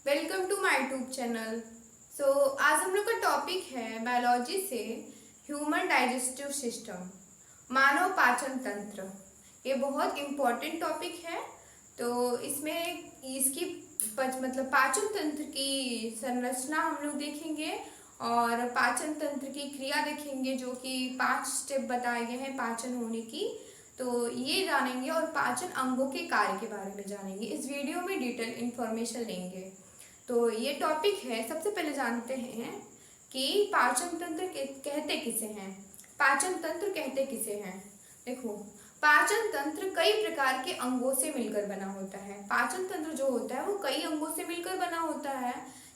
Welcome to my YouTube channel. आज हम लोग का टॉपिक है बायोलॉजी से ह्यूमन डाइजेस्टिव सिस्टम, मानव पाचन तंत्र। ये बहुत इम्पोर्टेंट टॉपिक है। तो इसमें इसकी मतलब पाचन तंत्र की संरचना हम लोग देखेंगे और पाचन तंत्र की क्रिया देखेंगे, जो कि 5 स्टेप बताए गए हैं पाचन होने की। तो ये जानेंगे और पाचन अंगों के कार्य के बारे में जानेंगे। इस वीडियो में डिटेल इन्फॉर्मेशन लेंगे। तो ये टॉपिक है, सबसे पहले जानते हैं कि पाचन तंत्र कहते किसे हैं। पाचन तंत्र कहते किसे हैं? देखो, पाचन तंत्र कई प्रकार के अंगों से मिलकर बना होता है। पाचन तंत्र जो होता है वो कई अंगों से मिलकर बना होता है।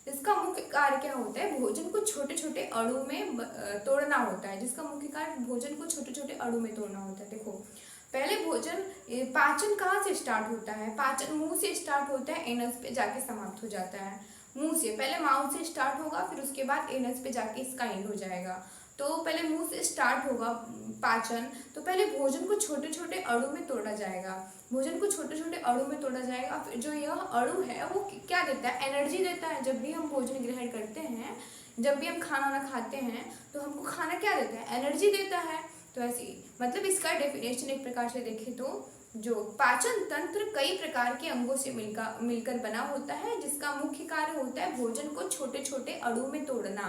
इसका मुख्य कार्य क्या होता है? भोजन को छोटे छोटे अणु में तोड़ना होता है। जिसका मुख्य कार्य भोजन को छोटे छोटे अणु में तोड़ना होता है। देखो, पहले पाचन कहाँ से स्टार्ट होता है? पाचन मुंह से स्टार्ट होता है, एनस पे जाके समाप्त हो जाता है। मुंह से पहले माउथ से स्टार्ट होगा, फिर उसके बाद एनस पे जाके इसका एंड हो जाएगा। तो पहले मुंह से स्टार्ट होगा पाचन। तो पहले भोजन को छोटे छोटे अणु में तोड़ा जाएगा। भोजन को छोटे छोटे अणु में तोड़ा जाएगा। फिर जो यह अणु है वो क्या देता है? एनर्जी देता है। जब भी हम भोजन ग्रहण करते हैं, जब भी हम खाना ना खाते हैं, तो हमको खाना क्या देता है? एनर्जी देता है। तो ऐसे मतलब इसका डेफिनेशन एक प्रकार से देखें तो जो पाचन तंत्र कई प्रकार के अंगों से मिलकर बना होता है, जिसका मुख्य कार्य होता है भोजन को छोटे छोटे अणु में तोड़ना।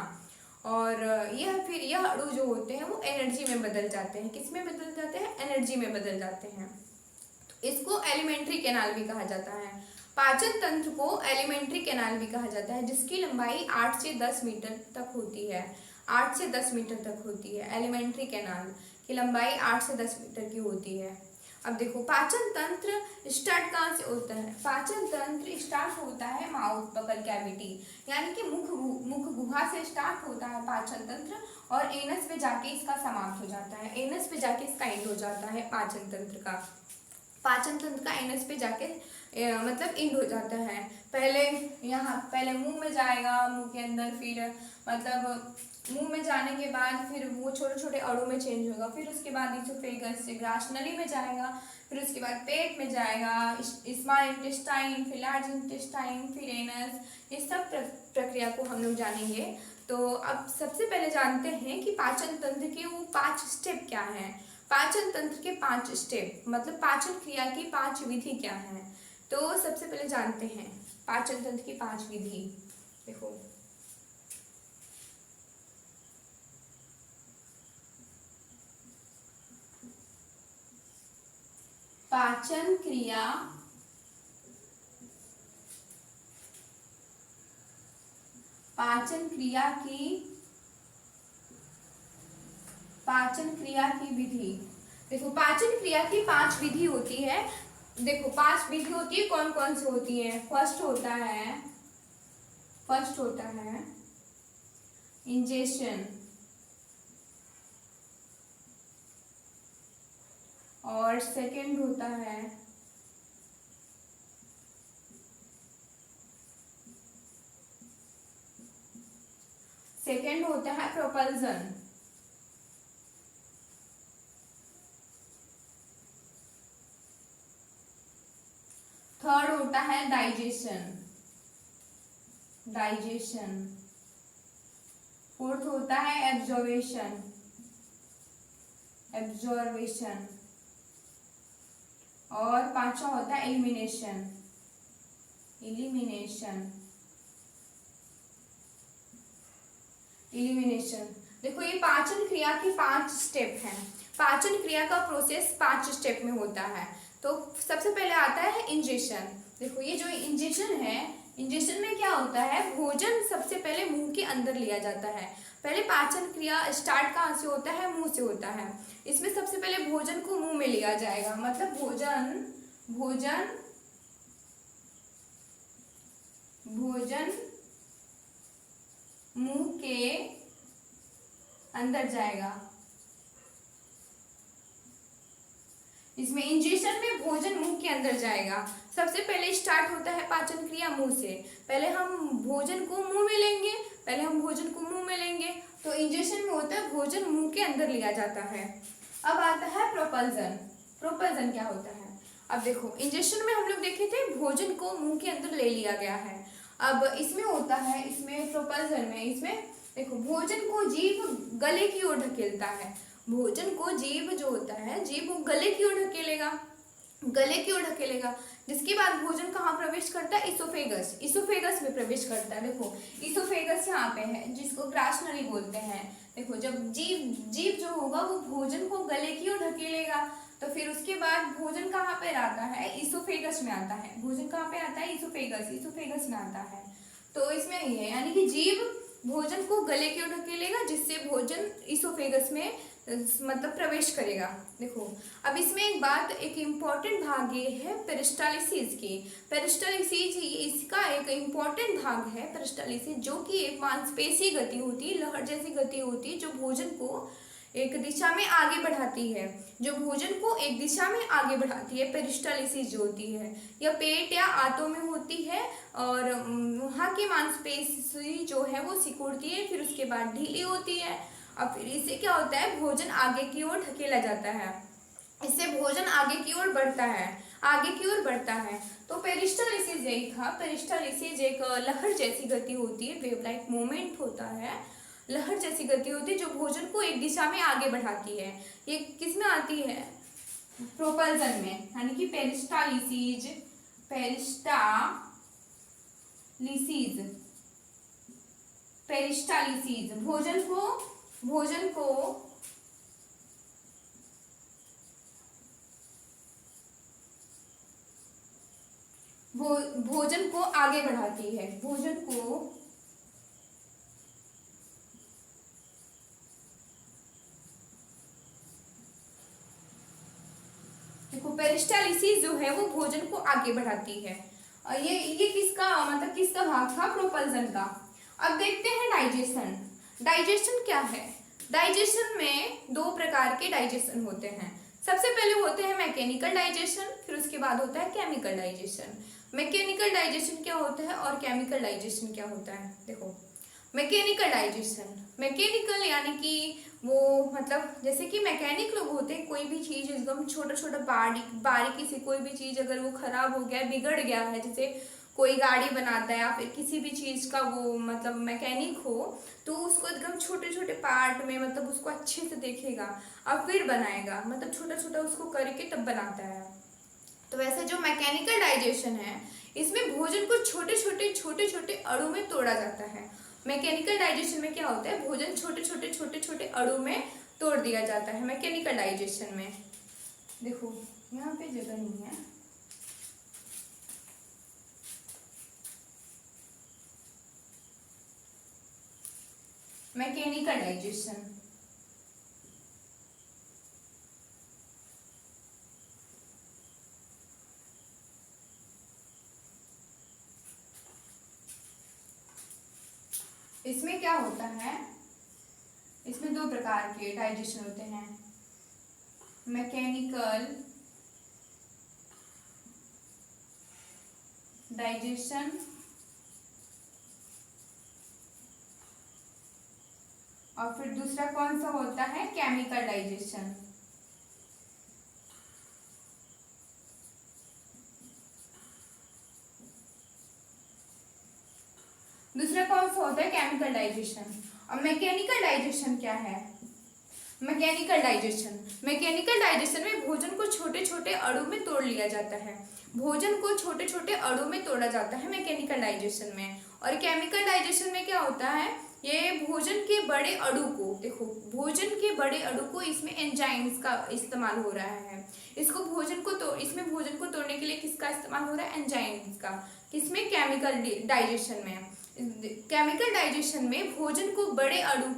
और यह अणु जो होते हैं वो एनर्जी में बदल जाते हैं। किस में बदल जाते हैं? एनर्जी में बदल जाते हैं। तो इसको एलिमेंट्री कैनाल भी कहा जाता है। पाचन तंत्र को एलिमेंट्री कैनाल भी कहा जाता है, जिसकी लंबाई 8 से 10 मीटर तक होती है। 8 से 10 मीटर तक होती है। एलिमेंट्री कैनाल की लंबाई 8 से 10 मीटर की होती है। अब देखो, पाचन तंत्र स्टार्ट कहाँ से होता है? पाचन तंत्र स्टार्ट होता है माउथ बगल कैविटी, यानी कि मुख गुहा से स्टार्ट होता है पाचन तंत्र और एनस पे जाके इसका समाप्त हो जाता है। एनस पे जाके इसका एंड हो जाता है पाचन तंत्र का। पाचन तंत्र का एनस पे जाके मतलब एंड हो जाता है। पहले मुंह में जाएगा, मुंह के अंदर, फिर मतलब मुंह में जाने के बाद फिर वो छोटे छोटे अणु में चेंज होगा। फिर उसके बाद इसोफेगस से ग्रास नली में जाएगा। फिर उसके बाद पेट में जाएगा, स्मॉल इंटेस्टाइन, फिर लार्ज इंटेस्टाइन, फिर एनस। ये सब प्रक्रिया को हम लोग जानेंगे। तो अब सबसे पहले जानते हैं कि पाचन तंत्र के वो 5 स्टेप क्या हैं। पाचन तंत्र के 5 स्टेप मतलब पाचन क्रिया की 5 विधि क्या है। तो सबसे पहले जानते हैं पाचन तंत्र की 5 विधि। देखो, पाचन क्रिया की विधि। देखो, पाचन क्रिया की 5 विधि होती है। देखो, 5 विधि होती है। कौन कौन सी होती है? फर्स्ट होता है इंजेशन, और सेकंड होता है प्रोपल्जन। थर्ड होता है डाइजेशन। फोर्थ होता है एब्जॉर्वेशन। और पांचवा होता है एलिमिनेशन। देखो, ये पाचन क्रिया की 5 स्टेप हैं। पाचन क्रिया का प्रोसेस 5 स्टेप में होता है। तो सबसे पहले आता है इंजेशन। देखो, ये जो इंजेशन है, इंजेशन में क्या होता है? भोजन सबसे पहले मुंह के अंदर लिया जाता है। पहले पाचन क्रिया स्टार्ट कहाँ से होता है? मुंह से होता है। इसमें सबसे पहले भोजन को मुंह में लिया जाएगा। मतलब भोजन मुंह के अंदर जाएगा। इसमें इंजेशन में भोजन मुंह के अंदर जाएगा। सबसे पहले स्टार्ट होता है पाचन क्रिया मुंह से। पहले हम भोजन को मुंह में लेंगे। तो इंजेशन में होता है भोजन मुंह के अंदर लिया जाता है। अब आता है प्रोपल्जन क्या होता है? अब देखो, इंजेशन में हम लोग देखे थे भोजन को मुंह के अंदर ले लिया गया है। अब इसमें होता है, इसमें प्रोपल्सन में, इसमें देखो भोजन को जीव गले की ओर ढकेलता है। भोजन को जीव जो होता है, जीव वो गले की ओर ढकेलेगा, गले की ओर ढकेलेगा। जिसके बाद भोजन कहाँ प्रवेश करता है? इसोफेगस, इसोफेगस में प्रवेश करता है। देखो इसोफेगस यहाँ पे है, जिसको ग्रासनली बोलते हैं। देखो जब जीव जीव जो होगा वो भोजन को गले की ओर ढकेलेगा, तो फिर उसके बाद भोजन कहाँ पे आता है? इसोफेगस में आता है। भोजन कहाँ पे आता है? इसोफेगस, इसोफेगस में आता है। तो इसमें ये यानी कि जीव भोजन को गले की ओर ढकेलेगा, जिससे भोजन इसोफेगस में मतलब प्रवेश करेगा। देखो अब इसमें एक बात, एक इम्पॉर्टेंट भाग ये है पेरिस्टालिसिस की। पेरिस्टालिसिस इसका एक इम्पॉर्टेंट भाग है पेरिस्टालिसिस, जो कि एक मांसपेशीय गति होती है, लहर जैसी गति होती है, जो भोजन को एक दिशा में आगे बढ़ाती है, जो भोजन को एक दिशा में आगे बढ़ाती है। पेरिस्टालिसिस जो होती है यह पेट या आंतों में होती है, और वहाँ की मांसपेशी जो है वो सिकुड़ती है, फिर उसके बाद ढीली होती है। अब फिर इससे क्या होता है? भोजन आगे की ओर ढकेला जाता है, इससे भोजन आगे की ओर बढ़ता है, आगे की ओर बढ़ता है। तो पेरिस्टालिसिस यही था। पेरिस्टालिसिस एक लहर जैसी गति होती है, वेव लाइक मूवमेंट होता है, लहर जैसी गति होती है, जो भोजन को एक दिशा में आगे बढ़ाती है। ये किस में आती है? प्रोपल्सन में, यानी कि पेरिस्टालिसिस, पेरिस्टालिसिस, पेरिस्टालिसिस भोजन को भोजन को आगे बढ़ाती है, भोजन को देखो पेरिस्टालिसिस जो है वो भोजन को आगे बढ़ाती है। और ये किसका मतलब किसका भाग था? प्रोपल्सन का। अब देखते हैं डाइजेशन। डाइजेशन क्या है? डाइजेशन में दो प्रकार के डाइजेशन होते हैं। सबसे पहले होते हैं मैकेनिकल डाइजेशन, फिर उसके बाद होता है केमिकल डाइजेशन। मैकेनिकल डाइजेशन क्या होता है और केमिकल डाइजेशन क्या होता है? देखो मैकेनिकल डाइजेशन, मैकेनिकल यानी कि वो मतलब जैसे कि मैकेनिक लोग होते हैं, कोई भी चीज़ एकदम छोटा छोटा बारीकी से कोई भी चीज़ अगर वो खराब हो गया, बिगड़ गया है, जैसे कोई गाड़ी बनाता है या फिर किसी भी चीज़ का वो मतलब मैकेनिक हो, तो उसको एकदम छोटे छोटे पार्ट में मतलब उसको अच्छे से देखेगा और फिर बनाएगा, मतलब छोटा छोटा उसको करके तब बनाता है। तो वैसे जो मैकेनिकल डाइजेशन है, इसमें भोजन को छोटे छोटे अणु में तोड़ा जाता है। मैकेनिकल डाइजेशन में क्या होता है? भोजन छोटे छोटे अणु में तोड़ दिया जाता है मैकेनिकल डाइजेशन में। देखो यहाँ पे जगह नहीं है, मैकेनिकल डाइजेशन। इसमें क्या होता है? इसमें दो प्रकार के डाइजेशन होते हैं, मैकेनिकल डाइजेशन और फिर दूसरा कौन सा होता है? Chemical digestion. दूसरा कौन सा होता है? Chemical digestion. और मैकेनिकल डाइजेशन क्या है? मैकेनिकल डाइजेशन में भोजन को छोटे छोटे अणु में तोड़ लिया जाता है, भोजन को छोटे छोटे अणु में तोड़ा जाता है मैकेनिकल डाइजेशन में। और केमिकल डाइजेशन में क्या होता है? ये भोजन के बड़े अणु को, देखो भोजन के बड़े अणु को, इसमें एंजाइम्स का इस्तेमाल हो रहा है। इसको भोजन को तो इसमें भोजन को तोड़ने के लिए किसका इस्तेमाल हो रहा है? एंजाइम्स का। किसमें? केमिकल डाइजेशन में। केमिकल डाइजेशन में भोजन के बड़े अणु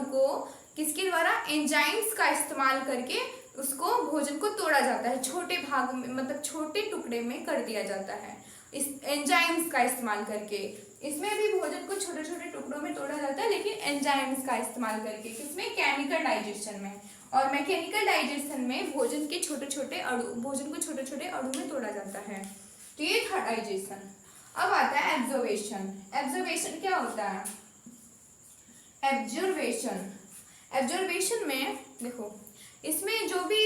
को किसके द्वारा? एंजाइम्स का इस्तेमाल करके उसको भोजन को तोड़ा जाता है, छोटे भाग में मतलब छोटे टुकड़े में कर दिया जाता है इस एंजाइम्स का इस्तेमाल करके। इसमें भी भोजन को छोटे छोटे टुकड़ों में तोड़ा जाता है, लेकिन एंजाइम्स का इस्तेमाल करके। किसमें? केमिकल डाइजेशन में। और मैकेनिकल डाइजेशन में भोजन को छोटे छोटे अणु में तोड़ा जाता है। तो ये था डाइजेशन। अब आता है एब्जॉर्वेशन। एब्जॉर्वेशन क्या होता है? एब्जॉर्वेशन में देखो इसमें जो भी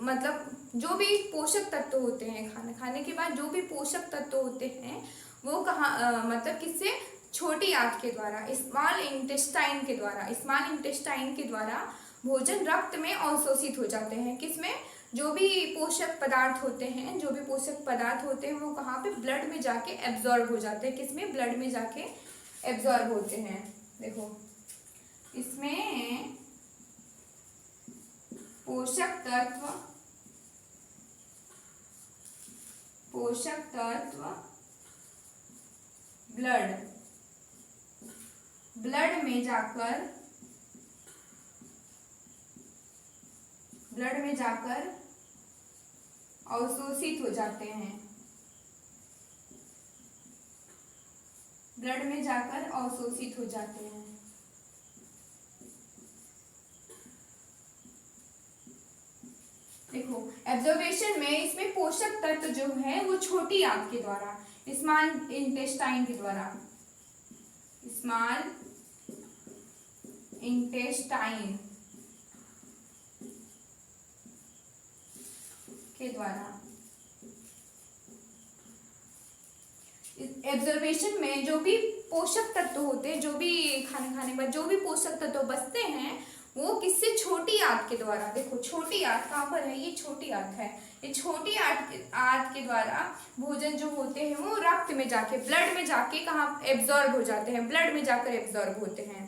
मतलब जो भी पोषक तत्व होते हैं, खाना खाने के बाद जो भी पोषक तत्व होते हैं वो कहाँ मतलब किससे, छोटी आंत के द्वारा, स्मॉल इंटेस्टाइन के द्वारा। स्मॉल इंटेस्टाइन के द्वारा भोजन रक्त में अवशोषित हो जाते हैं। किसमें, जो भी पोषक पदार्थ होते हैं, जो भी पोषक पदार्थ होते हैं वो कहाँ पे, ब्लड में जाके एब्जॉर्ब हो जाते हैं। किसमें, ब्लड में जाके एब्जॉर्ब होते हैं। देखो इसमें पोषक तत्व ब्लड में जाकर अवशोषित हो जाते हैं। ब्लड में जाकर अवशोषित हो जाते हैं। देखो एब्जॉर्बेशन में इसमें पोषक तत्व जो है वो छोटी आंत के द्वारा, स्मॉल इंटेस्टाइन के द्वारा, स्मॉल इंटेस्टाइन के द्वारा, एब्जॉर्बेशन में जो भी पोषक तत्व होते हैं, जो भी खाने के बाद जो भी पोषक तत्व बचते हैं वो किससे, छोटी आंत के द्वारा। देखो छोटी आंत कहाँ पर है, ये छोटी आंत है। ये छोटी आंत के द्वारा भोजन जो होते हैं वो रक्त में जाके, ब्लड में जाके कहाँ एब्जॉर्ब हो जाते हैं, ब्लड में जाकर एब्जॉर्ब होते हैं।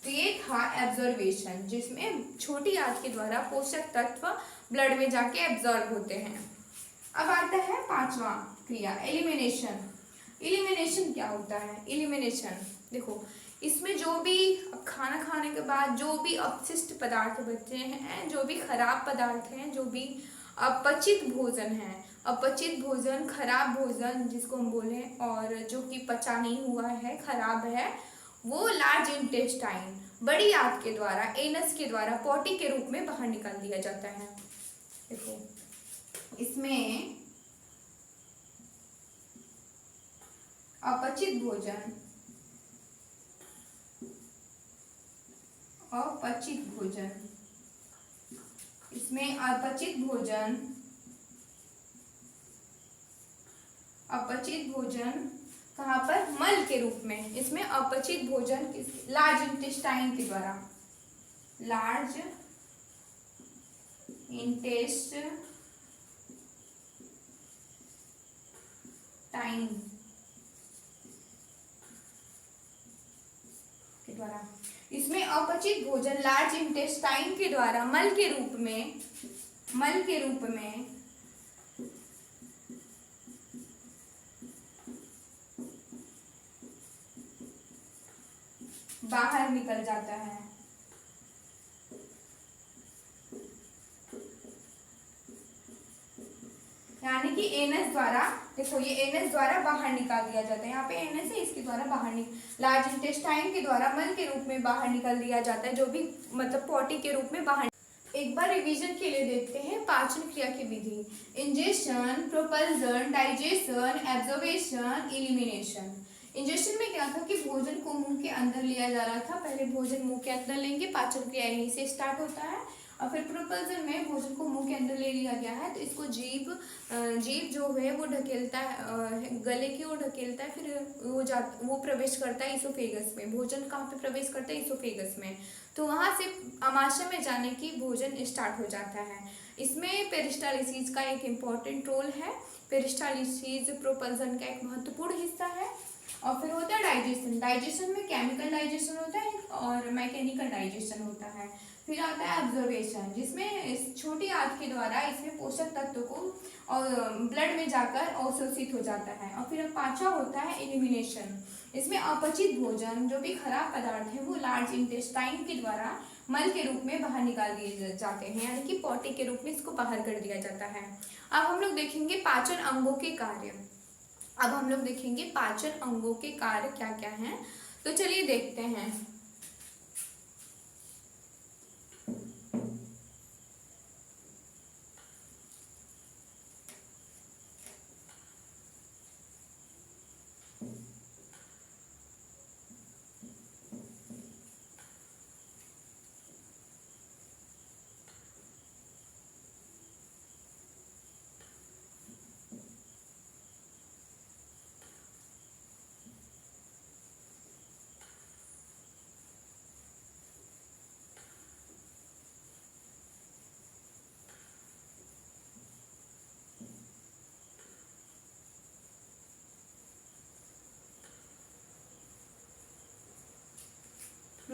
तो ये था एब्जॉर्बेशन, जिसमें छोटी आंत के द्वारा पोषक तत्व ब्लड में जाके एब्जॉर्ब होते हैं। अब आता है पांचवा क्रिया, एलिमिनेशन। एलिमिनेशन क्या होता है, एलिमिनेशन देखो इसमें जो भी खाना खाने के बाद जो भी अपशिष्ट पदार्थ बचे हैं, जो भी खराब पदार्थ हैं, जो भी अपचित भोजन है, अपचित भोजन, खराब भोजन जिसको हम बोले, और जो कि पचा नहीं हुआ है, खराब है, वो लार्ज इंटेस्टाइन, बड़ी आंत के द्वारा, एनस के द्वारा पॉटी के रूप में बाहर निकाल दिया जाता है। देखो इसमें अपचित भोजन, इसमें अपचित भोजन कहाँ पर, मल के रूप में। इसमें अपचित भोजन लार्ज इंटेस्टाइन के द्वारा, लार्ज इंटेस्टाइन के द्वारा, इसमें अपचित भोजन लार्ज इंटेस्टाइन के द्वारा मल के रूप में बाहर निकल जाता है। यानी कि एनएस द्वारा, देखो ये एनएस द्वारा बाहर निकाल दिया जाता है। यहाँ पे एनएस है, इसके द्वारा बाहर लार्ज इंटेस्टाइन के द्वारा मल के रूप में बाहर निकाल दिया जाता है, जो भी मतलब पॉटी के रूप में बाहर। एक बार रिवीजन के लिए देखते हैं पाचन क्रिया की विधि। Ingestion, propulsion, digestion, absorption, elimination. Ingestion में क्या था कि भोजन को मुंह के अंदर लिया जा रहा था। पहले भोजन मुंह के अंदर लेंगे, पाचन क्रिया यहीं से स्टार्ट होता है। और फिर प्रोपल्सन में भोजन को मुंह के अंदर ले लिया गया है, तो इसको जीभ जो है वो ढकेलता है, गले की ओर ढकेलता है, फिर वो प्रवेश करता है इसोफेगस में। भोजन कहाँ पे प्रवेश करता है, इसोफेगस में। तो वहाँ से आमाशय में जाने की भोजन स्टार्ट हो जाता है। इसमें पेरिस्टालिसिस का एक इम्पॉर्टेंट रोल है। पेरिस्टालिसिस प्रोपल्सन का एक महत्वपूर्ण हिस्सा है। और फिर होता है डाइजेशन। डाइजेशन में केमिकल डाइजेशन होता है और मैकेनिकल डाइजेशन होता है। फिर आता है ऑब्जर्वेशन, जिसमें इस छोटी आंत के द्वारा इसमें पोषक तत्व को और ब्लड में जाकर अवशोषित हो जाता है। और फिर पांचवा होता है एलिमिनेशन। इसमें अपचित भोजन, जो भी खराब पदार्थ है, वो लार्ज इंटेस्टाइन के द्वारा मल के रूप में बाहर निकाल दिए जाते हैं, यानी कि पॉटी के रूप में इसको बाहर कर दिया जाता है। अब हम लोग देखेंगे पाचन अंगों के कार्य। क्या क्या हैं, तो चलिए देखते हैं।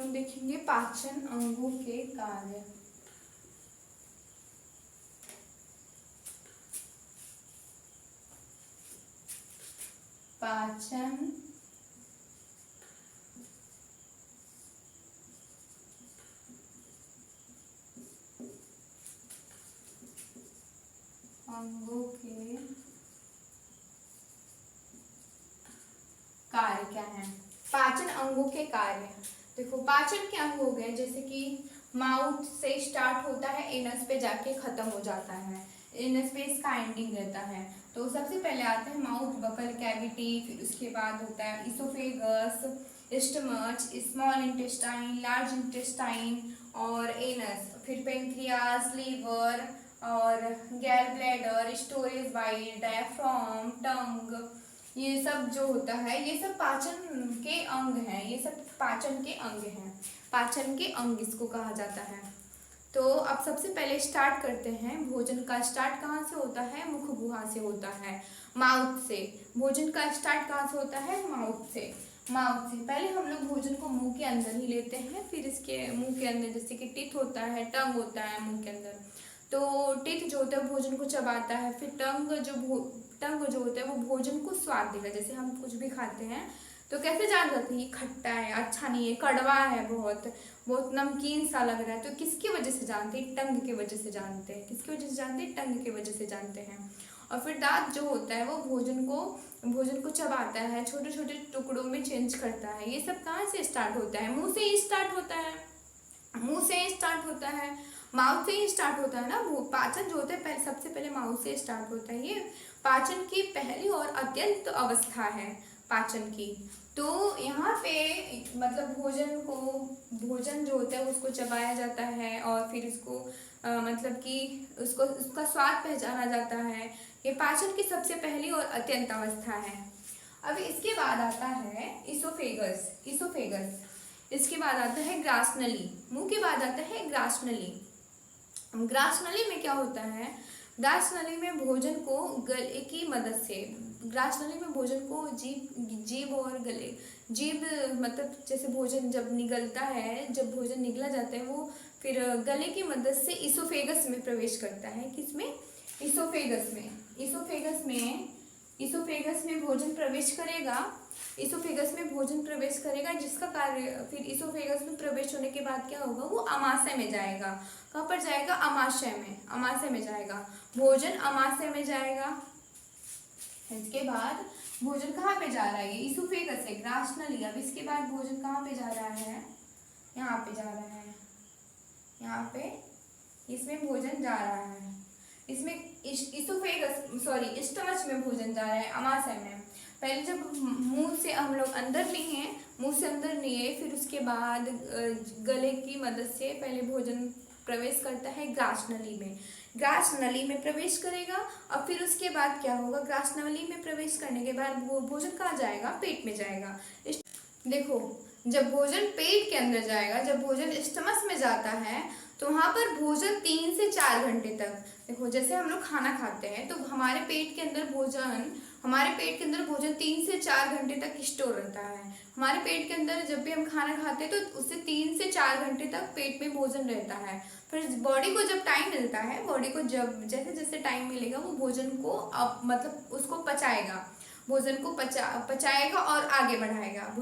हम देखेंगे पाचन अंगों के कार्य। पाचन अंगों के कार्य क्या है। पाचन अंगों के कार्य, देखो पाचन के अंग हो गए, जैसे कि माउथ से स्टार्ट होता है, एनस पे जाके खत्म हो जाता है, एनस पे इसका एंडिंग रहता है। तो सबसे पहले आता है माउथ बकल कैविटी, फिर उसके बाद होता है oesophagus, stomach, small intestine, large intestine और एनस, फिर पेंक्रियाज, लीवर और gall bladder, storage bile, diaphragm, tongue, ये सब जो होता है ये सब पाचन के अंग हैं, ये सब पाचन के अंग हैं, पाचन के अंग इसको कहा जाता है। तो अब सबसे पहले स्टार्ट करते हैं, भोजन का स्टार्ट कहाँ से होता है, मुख गुहा से होता है, माउथ से। भोजन का स्टार्ट कहाँ से होता है, माउथ से। माउथ से पहले हम लोग भोजन को मुंह के अंदर ही लेते हैं, फिर इसके मुंह के अंदर जैसे कि टीथ होता है, टंग होता है मुंह के अंदर, तो टीथ जो होता है भोजन को चबाता है, फिर टंग जो होता है वो भोजन को स्वाद देगा। जैसे हम कुछ भी खाते हैं तो कैसे जान जाते हैं ये खट्टा है, अच्छा नहीं है, कड़वा है, बहुत बहुत नमकीन सा लग रहा है, तो किसकी वजह से जानते हैं, टंग की वजह से जानते हैं। किसकी वजह से जानते हैं, टंग की वजह से जानते हैं। और फिर दांत जो होता है वो भोजन को चबाता है, छोटे छोटे टुकड़ों में चेंज करता है। ये सब कहाँ से स्टार्ट होता है, मुंह से ही स्टार्ट होता है, मुंह से ही स्टार्ट होता है, माउथ से ही स्टार्ट होता है ना। वो पाचन जो होता है सबसे पहले माउथ से स्टार्ट होता है। ये पाचन की पहली और अत्यंत अवस्था है पाचन की। तो यहाँ पे मतलब भोजन जो होता है उसको चबाया जाता है और फिर इसको मतलब कि उसका स्वाद पहचाना जाता है। ये पाचन की सबसे पहली और अत्यंत अवस्था है। अब इसके बाद आता है इसोफेगस, इसके बाद आता है ग्रासनली, मुंह के बाद आता है ग्रासनली। ग्रासनली में क्या होता है, ग्रासनली में भोजन को गले की मदद से, ग्रासनली में भोजन को जीभ और गले, जीभ मतलब जैसे भोजन जब निगलता है, जब भोजन निगला जाता है वो फिर गले की मदद से इसोफेगस में प्रवेश करता है। किसमें, इसोफेगस में भोजन प्रवेश करेगा, इसोफेगस में भोजन प्रवेश करेगा, जिसका कार्य फिर इसोफेगस में प्रवेश होने के बाद क्या होगा, वो अमाशय में जाएगा। कहाँ पर जाएगा, अमाशय में जाएगा, भोजन अमाशय में जाएगा। इसके बाद भोजन कहाँ पे जा रहा है, ये इसोफेगस है, ग्रासनली। अब इसके बाद भोजन कहाँ पे जा रहा है, यहाँ पे जा रहा है, यहाँ पे इसमें भोजन जा रहा है, इसमें स्टमच में भोजन जा रहा है, अमाशय में। पहले जब मुंह से हम लोग अंदर लिए, मुंह से अंदर लिए, फिर उसके बाद गले की मदद से पहले भोजन प्रवेश करता है ग्रासनली में प्रवेश करेगा। और फिर उसके बाद क्या होगा, ग्रासनली में प्रवेश करने के बाद वो भोजन कहाँ जाएगा, पेट में जाएगा। देखो जब भोजन पेट के अंदर जाएगा, जब भोजन स्टमक में जाता है तो वहाँ पर भोजन 3 से 4 घंटे तक, देखो जैसे हम लोग खाना खाते हैं तो हमारे पेट के अंदर भोजन 3 से 4 घंटे तक स्टोर रहता है। हमारे पेट के अंदर जब भी हम खाना खाते हैं तो उससे 3 से 4 घंटे तक पेट में भोजन रहता है। फिर बॉडी को जब टाइम मिलता है, बॉडी को जब जैसे जैसे टाइम मिलेगा वो भोजन को मतलब उसको पचाएगा, भोजन को पचाएगा और आगे बढ़ाएगा,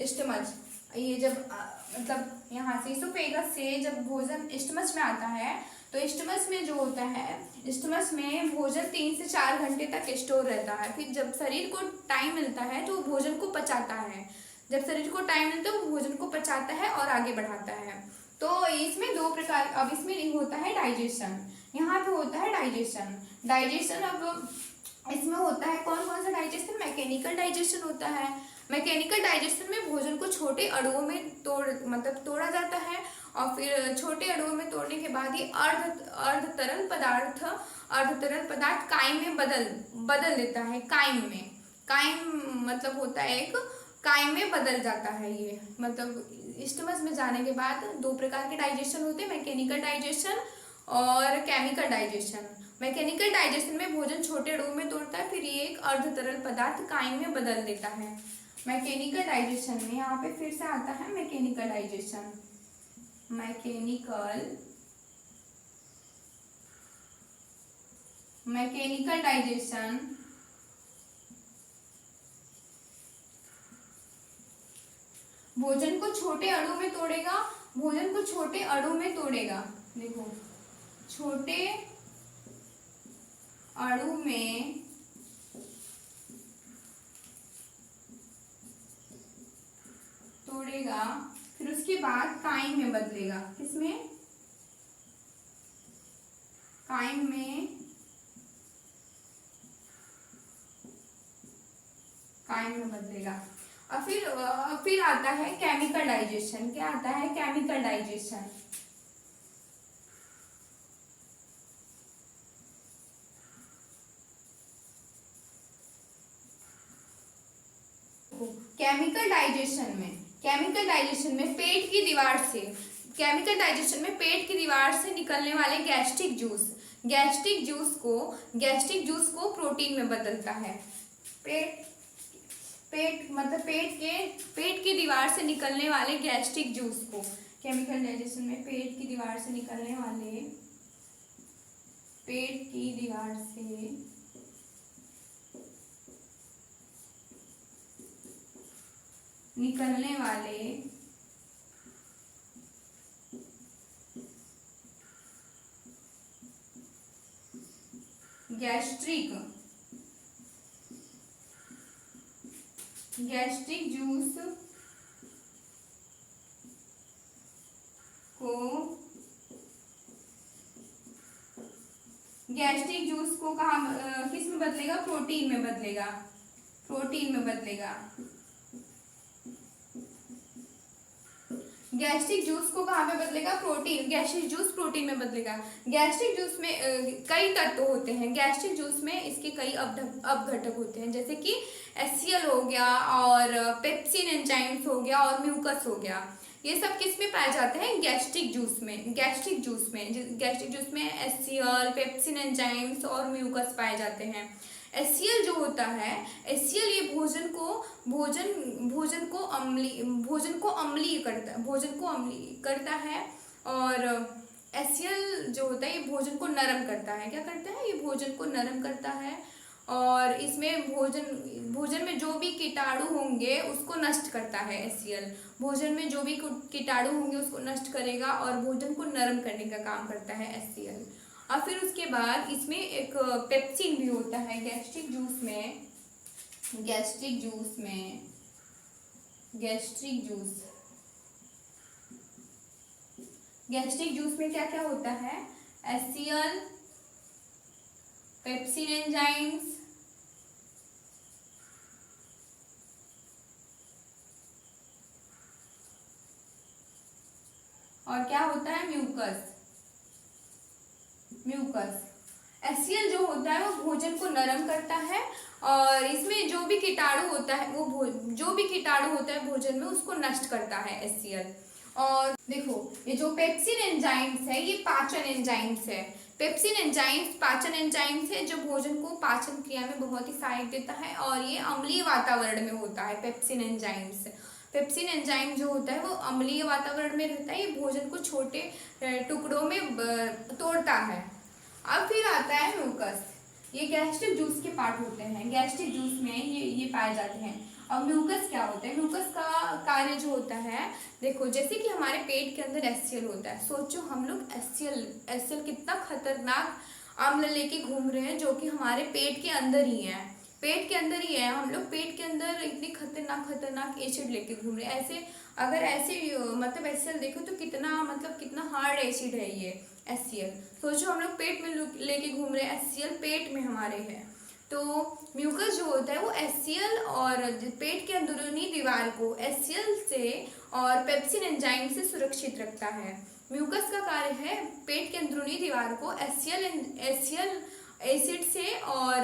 स्टमच। ये जब मतलब यहाँ से इसोफेगस से जब भोजन स्टमच में आता है तो स्टमच में जो होता है, स्टमच में भोजन 3 से 4 घंटे तक स्टोर रहता है। फिर जब शरीर को टाइम मिलता है तो भोजन को पचाता है, जब शरीर को टाइम मिलता है वो भोजन को पचाता है और आगे बढ़ाता है। तो इसमें 2 प्रकार, अब इसमें होता है डाइजेशन, यहाँ पे होता है डाइजेशन। अब इसमें होता है कौन कौन सा डाइजेशन, मैकेनिकल डाइजेशन होता है। मैकेनिकल डाइजेशन में भोजन को छोटे अणुओं में तोड़ा जाता है और फिर छोटे अणुओं में तोड़ने के बाद ही अर्ध तरल पदार्थ काइम में बदल देता है। काइम मतलब होता है एक, काइम में बदल जाता है ये, मतलब स्टमच में जाने के बाद 2 प्रकार के डाइजेशन होते हैं, मैकेनिकल डाइजेशन और केमिकल डाइजेशन। मैकेनिकल डाइजेशन में भोजन छोटे अणुओं में तोड़ता है, फिर ये एक अर्ध तरल पदार्थ काइम में बदल देता है। मैकेनिकल डाइजेशन में यहाँ पे फिर से आता है मैकेनिकल डाइजेशन। मैकेनिकल डाइजेशन भोजन को छोटे अणु में तोड़ेगा, भोजन को छोटे अणु में तोड़ेगा। देखो, छोटे अणु में तोड़ेगा, फिर उसके बाद काइम में बदलेगा। किसमें? काइम में, काइम में बदलेगा। और फिर आता है केमिकल डाइजेशन। क्या आता है? Chemical digestion. केमिकल डाइजेशन में पेट की दीवार से, केमिकल डाइजेशन में पेट की दीवार से निकलने वाले गैस्ट्रिक जूस को प्रोटीन में बदलता है। पेट मतलब पेट की दीवार से निकलने वाले गैस्ट्रिक जूस को, केमिकल डाइजेशन में पेट की दीवार से निकलने वाले गैस्ट्रिक जूस को कहाँ किस में बदलेगा? प्रोटीन में बदलेगा। गैस्ट्रिक जूस को कहाँ पे बदलेगा? गैस्ट्रिक जूस प्रोटीन में बदलेगा। गैस्ट्रिक जूस में कई तत्व होते हैं। गैस्ट्रिक जूस में इसके कई अपघटक होते हैं, जैसे कि HCl हो गया और पेप्सिन एंजाइम्स हो गया और म्यूकस हो गया। ये सब किस में पाए जाते हैं? गैस्ट्रिक जूस में HCl, पेप्सिन एंजाइम्स और म्यूकस पाए जाते हैं। HCl जो होता है, HCl ये भोजन को अम्लीय करता है और HCl जो होता है ये भोजन को नरम करता है। क्या करता है? ये भोजन को नरम करता है और इसमें भोजन में जो भी कीटाणु होंगे उसको नष्ट करता है। HCl भोजन में जो भी कीटाणु होंगे उसको नष्ट करेगा और भोजन को नरम करने का काम करता है HCl। और फिर उसके बाद इसमें एक पेप्सिन भी होता है गैस्ट्रिक जूस में क्या क्या होता है? HCl, पेप्सिन एंजाइम्स और क्या होता है? म्यूकस। HCl जो होता है वो भोजन को नरम करता है और इसमें जो भी कीटाणु होता है भोजन में उसको नष्ट करता है HCl। और देखो, ये जो पेप्सिन एंजाइम्स है ये पाचन एंजाइम्स है। पाचन एंजाइम्स है जो भोजन को पाचन क्रिया में बहुत ही सहायक देता है और ये अम्लीय वातावरण में होता है। पेप्सिन एंजाइम जो होता है वो अम्लीय वातावरण में रहता है। ये भोजन को छोटे टुकड़ों में तोड़ता है। अब फिर आता है म्यूकस। ये गैस्ट्रिक जूस के पार्ट होते हैं। गैस्ट्रिक जूस में ये पाए जाते हैं। अब म्यूकस क्या होता है? म्यूकस का कार्य जो होता है, देखो जैसे कि हमारे पेट के अंदर HCl होता है। सोचो हम लोग HCl कितना खतरनाक अम्ल लेके घूम रहे हैं जो कि हमारे पेट के अंदर ही है। हम लोग पेट के अंदर इतनी खतरनाक एसिड लेके घूम रहे हैं। ऐसे मतलब HCl देखो तो कितना हार्ड एसिड है ये HCl। सोचो हम लोग पेट में लेके घूम रहे हैं, HCl पेट में हमारे है। तो म्यूकस जो होता है वो HCl और पेट के अंदरूनी दीवार को HCl से और पेप्सिन एंजाइम से सुरक्षित रखता है। म्यूकस का कार्य है पेट के अंदरूनी दीवार को HCl एसिड से और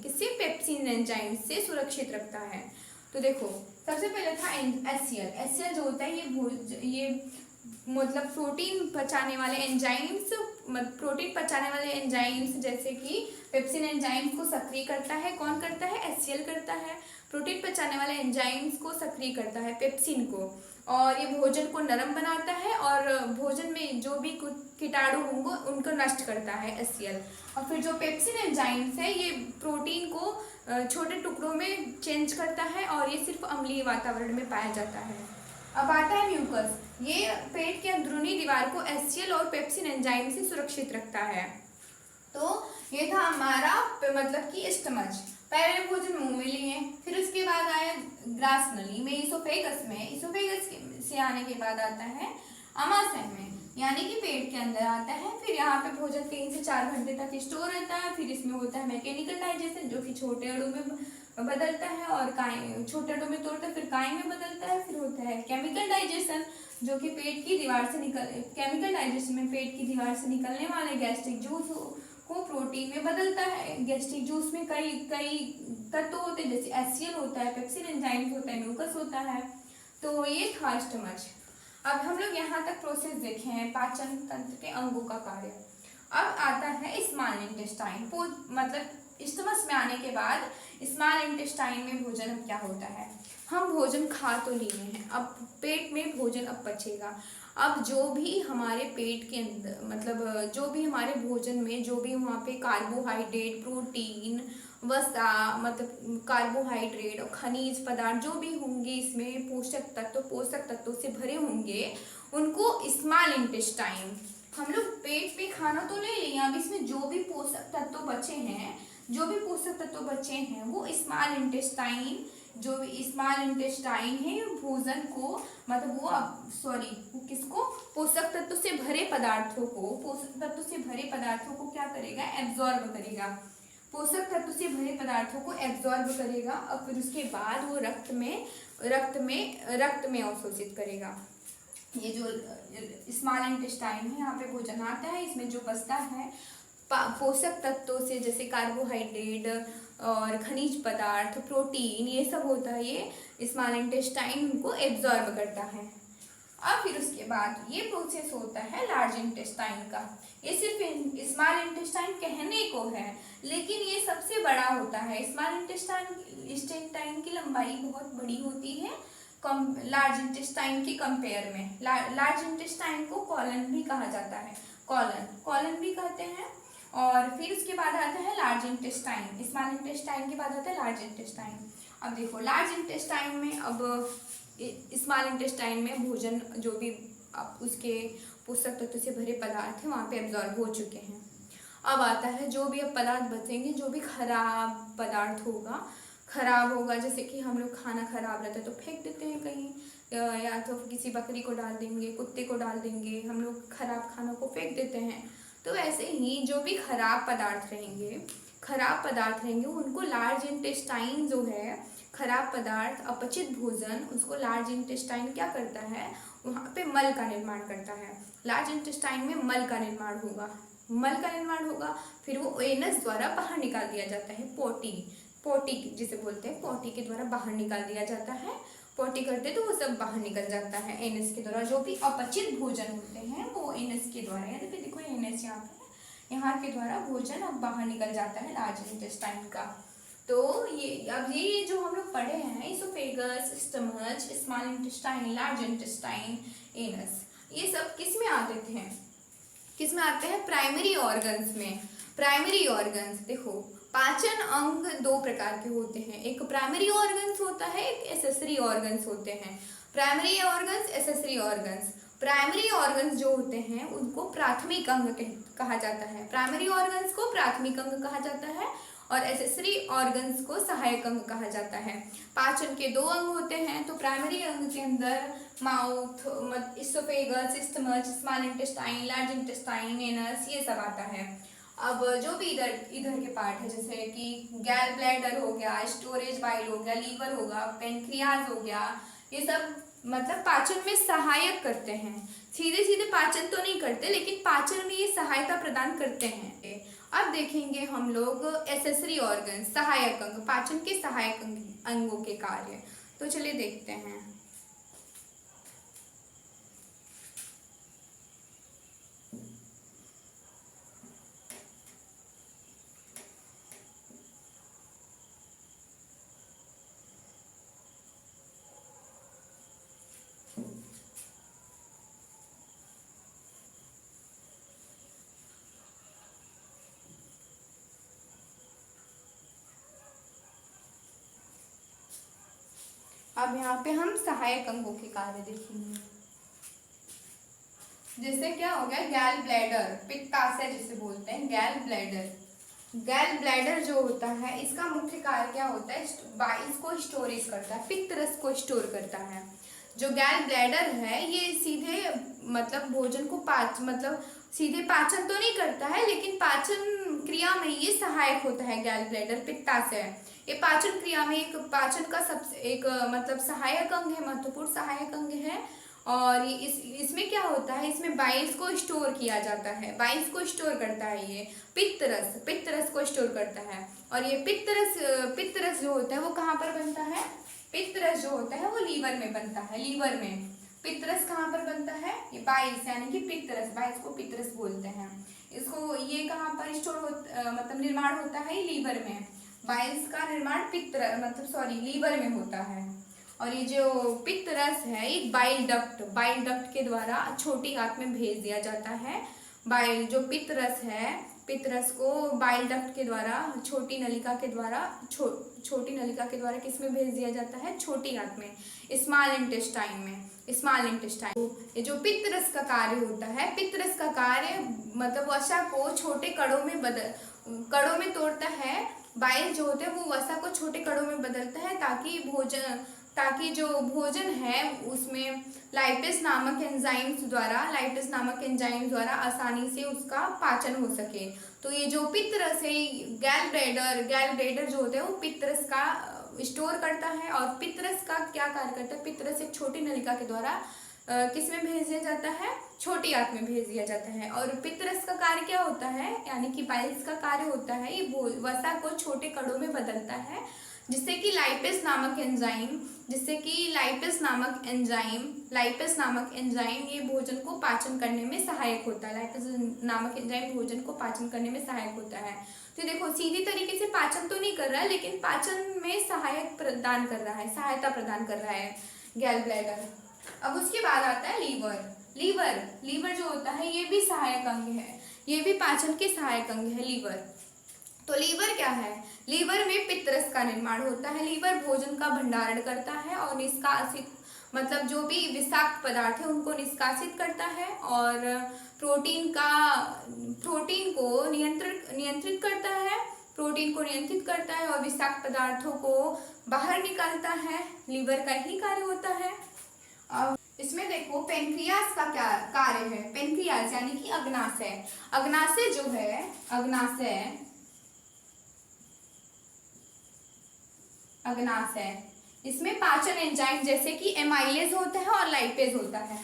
किससे? पेप्सिन एंजाइम से सुरक्षित रखता है। तो देखो, सबसे पहले था HCl जो होता है ये मतलब प्रोटीन पचाने वाले एंजाइम्स, प्रोटीन पचाने वाले एंजाइम्स जैसे कि पेप्सिन एंजाइम्स को सक्रिय करता है। कौन करता है? HCl करता है। प्रोटीन पचाने वाले एंजाइम्स को सक्रिय करता है पेप्सिन को, और ये भोजन को नरम बनाता है और भोजन में जो भी कुछ कीटाणु होंगे उनको नष्ट करता है HCl। और फिर जो पेप्सिन एंजाइम्स है ये प्रोटीन को छोटे टुकड़ों में चेंज करता है और ये सिर्फ अम्लीय वातावरण में पाया जाता है। अब आता है म्यूकस। ये पेट के अंदरूनी दीवार को HCl और पेप्सिन एंजाइम से सुरक्षित रखता है। तो ये था हमारा मतलब कि स्टमच। पहले भोजन मुंह में लिए, फिर उसके बाद आया ग्रास नली में, इसोफेगस में, इसोफेगस से आने के बाद आता है आमाशय में, यानी कि पेट के अंदर आता है। फिर यहाँ पे भोजन 3 से 4 घंटे तक स्टोर रहता है। फिर इसमें होता है मैकेनिकल डाइजेशन, जो कि छोटे अणु में बदलता है और छोटे अणु में तोड़ता है, फिर काई में बदलता है। फिर होता है केमिकल डाइजेशन, जो कि पेट की दीवार से केमिकल डाइजेशन में पेट की दीवार से निकलने वाले गैस्ट्रिक जूस को प्रोटीन में बदलता है। गैस्ट्रिक जूस में कई तत्व होते हैं, जैसे HCl होता है, पेप्सिन एंजाइम्स होता है, म्यूकस होता है। तो ये था स्टमच। अब हम लोग यहाँ तक प्रोसेस देखे हैं पाचन तंत्र के अंगों का कार्य। अब आता है स्मॉल इंटेस्टाइन। मतलब स्टमच में आने के बाद स्मॉल इंटेस्टाइन में भोजन अब क्या होता है? हम भोजन खा तो लिए हैं, अब पेट में भोजन अब पचेगा। अब जो भी हमारे पेट के अंदर मतलब जो भी हमारे भोजन में जो भी वहाँ पे कार्बोहाइड्रेट, प्रोटीन, वसा मतलब कार्बोहाइड्रेट और खनिज पदार्थ जो भी होंगे, इसमें पोषक तत्वों से भरे होंगे, उनको स्मॉल इंटेस्टाइन। हम लोग पेट पे खाना तो ले लिए, अब इसमें जो भी पोषक तत्व बचे हैं वो स्मॉल इंटेस्टाइन, जो स्मॉल इंटेस्टाइन है भोजन को मतलब वो किसको, पोषक तत्व से भरे पदार्थों को क्या करेगा? एब्जॉर्ब करेगा। पोषक तत्व से भरे पदार्थों को एब्जॉर्ब करेगा और फिर उसके बाद वो रक्त में अवशोषित करेगा। ये जो स्मॉल इंटेस्टाइन है, यहाँ पे भोजन आता है, इसमें जो बचता है पोषक तत्वों से जैसे कार्बोहाइड्रेट और खनिज पदार्थ, प्रोटीन, ये सब होता है, ये स्मॉल इंटेस्टाइन को एब्जॉर्ब करता है। अब फिर उसके बाद ये प्रोसेस होता है लार्ज इंटेस्टाइन का। ये सिर्फ स्मॉल इंटेस्टाइन कहने को है, लेकिन ये सबसे बड़ा होता है। स्मॉल इंटेस्टाइन की लंबाई बहुत बड़ी होती है लार्ज इंटेस्टाइन के कंपेयर में। लार्ज इंटेस्टाइन को कॉलन भी कहा जाता है, कॉलन भी कहते हैं। और फिर उसके बाद आता है लार्ज इंटेस्टाइन। स्मॉल इंटेस्टाइन के बाद आता है लार्ज इंटेस्टाइन। अब देखो लार्ज इंटेस्टाइन में, अब स्मॉल इंटेस्टाइन में भोजन जो भी उसके पोषक तत्व से भरे पदार्थ हैं वहाँ पे एब्जॉर्ब हो चुके हैं। अब आता है जो भी अब पदार्थ बचेंगे, जो भी खराब पदार्थ होगा, जैसे कि हम लोग खाना खराब रहता है तो फेंक देते हैं कहीं, या तो किसी बकरी को डाल देंगे, कुत्ते को डाल देंगे, हम लोग खराब खानों को फेंक देते हैं। तो ऐसे ही जो भी खराब पदार्थ रहेंगे उनको लार्ज इंटेस्टाइन जो है, खराब पदार्थ, अपचित भोजन, उसको लार्ज इंटेस्टाइन क्या करता है? वहाँ पे मल का निर्माण करता है। लार्ज इंटेस्टाइन में मल का निर्माण होगा, फिर वो एनस द्वारा बाहर निकाल दिया जाता है। पोटी जिसे बोलते हैं, पोटी के द्वारा बाहर निकाल दिया जाता है। पोटी करते तो वो सब बाहर निकल जाता है एनस के द्वारा। जो भी अपचित भोजन होते हैं वो एनस के द्वारा, यानी कि देखो एनस यहाँ के द्वारा भोजन अब बाहर निकल जाता है लार्ज इंटेस्टाइन का। तो ये जो हम लोग पढ़े हैं, oesophagus, stomach, small intestine, large intestine, anus, ये सब किस में आते हैं? प्राइमरी ऑर्गन्स में। प्राइमरी ऑर्गन्स देखो, पाचन अंग 2 प्रकार के होते हैं, एक प्राइमरी ऑर्गन्स होता है, एक एसेसरी ऑर्गन्स होते हैं। Primary organs, accessory organs. Primary organs जो होते हैं उनको प्राथमिक अंग कहा जाता है। प्राइमरी ऑर्गन्स को प्राथमिक अंग कहा जाता है और एसेसरी ऑर्गन्स को सहायक अंग कहा जाता है। पाचन के 2 अंग होते हैं, तो प्राइमरी अंग के अंदर mouth, oesophagus, stomach, small intestine, large intestine, anus, ये सब आता है। अब जो भी इधर के पार्ट है, जैसे कि गैल ब्लैडर हो गया, स्टोरेज बाइल हो गया, लीवर होगा, पेनक्रियाज हो गया, ये सब मतलब पाचन में सहायक करते हैं। सीधे पाचन तो नहीं करते, लेकिन पाचन में ये सहायता प्रदान करते हैं। अब देखेंगे हम लोग एसेसरी ऑर्गन, सहायक अंग, पाचन के सहायक अंगों के कार्य। तो चलिए देखते हैं। अब यहाँ पे हम सहायक अंगों के कार्य देखेंगे। जैसे क्या हो गया, गैल ब्लैडर, पित्ताशय जिसे बोलते हैं, गैल ब्लैडर। गैल ब्लैडर जो होता है इसका मुख्य कार्य क्या होता है, इसको स्टोरेज करता है, पित्त रस को स्टोर करता है। जो गैल ब्लैडर है ये सीधे मतलब भोजन को मतलब सीधे पाचन तो नहीं करता है, लेकिन पाचन क्रिया में ये सहायक होता है। गैल ब्लैडर पित्ताशय ये पाचन क्रिया में एक पाचन का सबसे एक मतलब सहायक अंग है, महत्वपूर्ण सहायक अंग है। और इसमें क्या होता है, इसमें बाइल्स को स्टोर किया जाता है, बाइल्स को स्टोर करता है ये पित्त रस को स्टोर करता है। और ये पित्त रस जो होता है वो कहाँ पर बनता है, पित्त रस जो होता है वो लीवर में बनता है, लीवर में। पित्त रस कहाँ पर बनता है, ये बाइल्स यानी कि पित्त रस, बाइल्स को पित्त रस बोलते हैं। इसको ये कहाँ पर स्टोर मतलब निर्माण होता है, लीवर में। बाइल्स का निर्माण लीवर में होता है। और ये जो पित्त रस है एक बाइल डक्ट के द्वारा छोटी आंत में भेज दिया जाता है। बाइल जो पित्त रस है, पित्त रस को बाइल डक्ट के द्वारा छोटी नलिका के द्वारा किस में भेज दिया जाता है, छोटी आंत में, स्मॉल इंटेस्टाइन में, स्मॉल इंटेस्टाइन। ये जो पित्त रस का कार्य होता है, पित्त रस का कार्य मतलब वसा को छोटे कणों में तोड़ता है। बाइल जो होते हैं वो वसा को छोटे कणों में बदलता है ताकि जो भोजन है उसमें लाइपेस नामक एंजाइम द्वारा आसानी से उसका पाचन हो सके। तो ये जो पित्त रस है, गैल ब्लैडर जो होता है वो पित्त रस का स्टोर करता है। और पित्त रस का क्या कार्य करता है, पित्त रस एक छोटी नलिका के द्वारा किस में भेज दिया जाता है, छोटी आंत में भेज दिया जाता है। और पित्त रस का कार्य क्या होता है, यानी कि बाइल्स का कार्य होता है ये वसा को छोटे कणों में बदलता है, जिससे कि लाइपेस नामक एंजाइम ये भोजन को पाचन करने में सहायक होता है। लाइपेस नामक एंजाइम भोजन को पाचन करने में सहायक होता है। तो देखो सीधी तरीके से पाचन तो नहीं कर रहा है, लेकिन पाचन में सहायता प्रदान कर रहा है गैल ब्लैडर। अब उसके बाद आता है लीवर जो होता है ये भी सहायक अंग है, ये भी पाचन के सहायक अंग है लीवर। तो लीवर क्या है, लीवर में पित्त रस का निर्माण होता है। लीवर भोजन का भंडारण करता है और निष्कासित मतलब जो भी विषाक्त पदार्थ है उनको निष्कासित करता है। और प्रोटीन को नियंत्रित करता है और विषाक्त पदार्थों को बाहर निकालता है। लीवर का ही कार्य होता है। अब इसमें देखो पेनक्रियास का क्या कार्य है, पेनक्रियास यानी कि अग्नाशय जो है, अग्नाशय इसमें पाचन एंजाइम जैसे कि एमाइलेज होता है और लाइपेज होता है।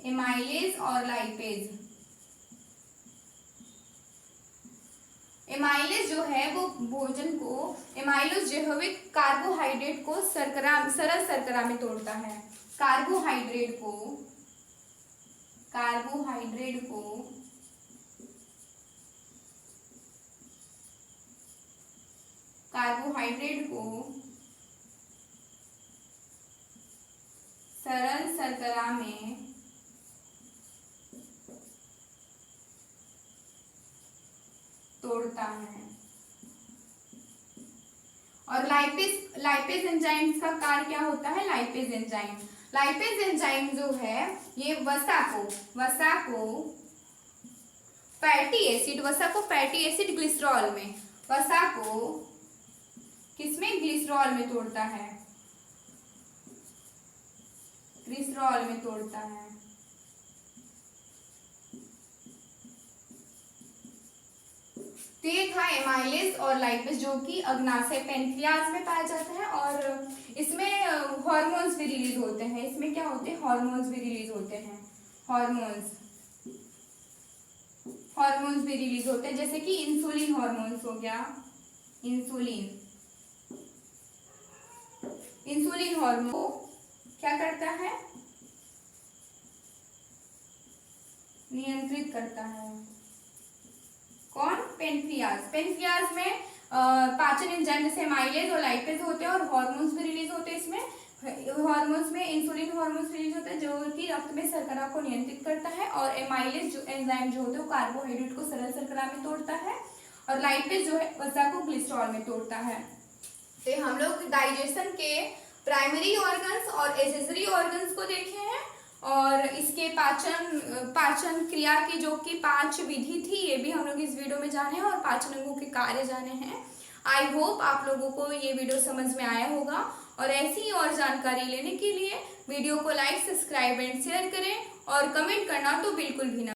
एमाइलेज और लाइपेज। एमाइलेज जो है वो भोजन को, एमाइलेज जो है वो कार्बोहाइड्रेट को सरल शर्करा में तोड़ता है। कार्बोहाइड्रेट को सरल शर्करा में तोड़ता है। और लाइपेज एंजाइम्स का कार्य क्या होता है, लाइपेज एंजाइम जो है ये वसा को फैटी एसिड ग्लिसरॉल में, वसा को किसमें, ग्लिसरॉल में तोड़ता है, तो ये था एमाइलेज और लाइपेज जो कि अग्नाशय पेनक्रियाज में पाया जाता है। और इसमें हार्मोन्स भी रिलीज होते हैं। इसमें क्या होते हैं, हार्मोन्स भी रिलीज होते हैं, जैसे कि इंसुलिन हार्मोन्स हो गया, इंसुलिन हार्मोन क्या करता है, नियंत्रित करता है। कौन, पेनक्रियाज में पाचन एंजाइम जैसे एमाइलेज और लाइपेज होते हैं और हार्मोन्स भी रिलीज होते हैं। इसमें हार्मोन्स में इंसुलिन हार्मोन्स रिलीज होता है जो कि रक्त में शर्करा को नियंत्रित करता है। और एमाइलेज जो एंजाइम जो होते हैं वो कार्बोहाइड्रेट को सरल शर्करा में तोड़ता है। और लाइपेज जो है वसा को ग्लिसरॉल में तोड़ता है। तो हम लोग डाइजेशन के प्राइमरी ऑर्गन्स और एक्सेसरी ऑर्गन्स को देखे हैं और इसके पाचन क्रिया की जो कि 5 विधि थी ये भी हम लोग इस वीडियो में जाने हैं और पाचन अंगों के कार्य जाने हैं। आई होप आप लोगों को ये वीडियो समझ में आया होगा और ऐसी ही और जानकारी लेने के लिए वीडियो को लाइक, सब्सक्राइब एंड शेयर करें और कमेंट करना तो बिल्कुल भी ना